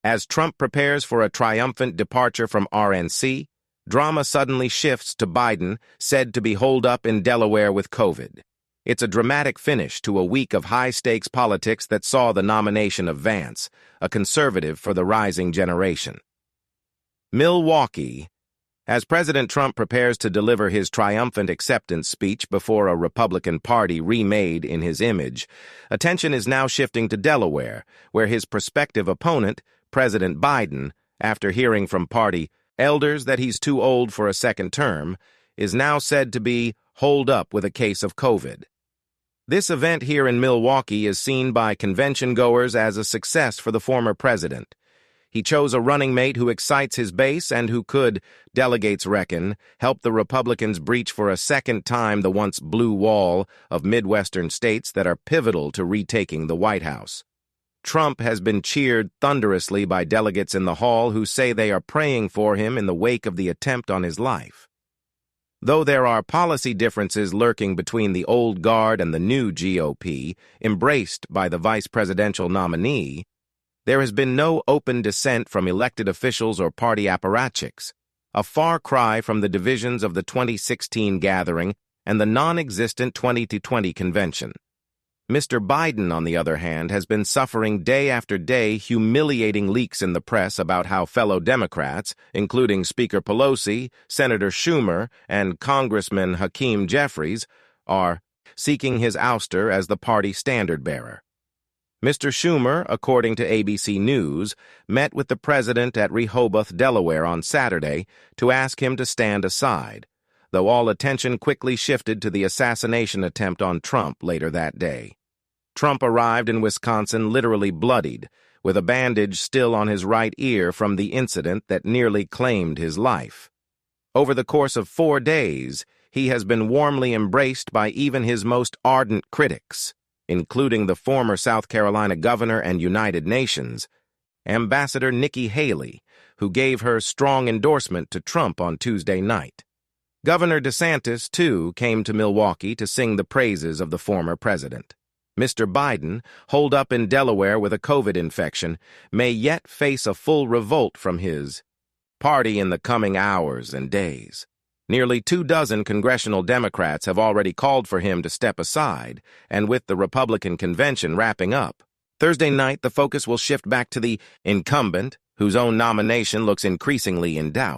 As Trump prepares for a triumphant departure from RNC, drama suddenly shifts to Biden, said to be holed up in Delaware with COVID. It's a dramatic finish to a week of high-stakes politics that saw the nomination of Vance, a conservative for the rising generation. Milwaukee. As President Trump prepares to deliver his triumphant acceptance speech before a Republican Party remade in his image, attention is now shifting to Delaware, where his prospective opponent, President Biden, after hearing from party elders that he's too old for a second term, is now said to be holed up with a case of COVID. This event here in Milwaukee is seen by convention-goers as a success for the former president. He chose a running mate who excites his base and who could, delegates reckon, help the Republicans breach for a second time the once blue wall of Midwestern states that are pivotal to retaking the White House. Trump has been cheered thunderously by delegates in the hall who say they are praying for him in the wake of the attempt on his life. Though there are policy differences lurking between the old guard and the new GOP, embraced by the vice presidential nominee, there has been no open dissent from elected officials or party apparatchiks, a far cry from the divisions of the 2016 gathering and the non-existent 2020 convention. Mr. Biden, on the other hand, has been suffering day after day humiliating leaks in the press about how fellow Democrats, including Speaker Pelosi, Senator Schumer, and Congressman Hakeem Jeffries, are seeking his ouster as the party standard-bearer. Mr. Schumer, according to ABC News, met with the president at Rehoboth, Delaware on Saturday to ask him to stand aside, though all attention quickly shifted to the assassination attempt on Trump later that day. Trump arrived in Wisconsin literally bloodied, with a bandage still on his right ear from the incident that nearly claimed his life. Over the course of 4 days, he has been warmly embraced by even his most ardent critics, including the former South Carolina governor and United Nations, Ambassador Nikki Haley, who gave her strong endorsement to Trump on Tuesday night. Governor DeSantis, too, came to Milwaukee to sing the praises of the former president. Mr. Biden, holed up in Delaware with a COVID infection, may yet face a full revolt from his party in the coming hours and days. Nearly 24 congressional Democrats have already called for him to step aside, and with the Republican convention wrapping up, Thursday night the focus will shift back to the incumbent, whose own nomination looks increasingly in doubt.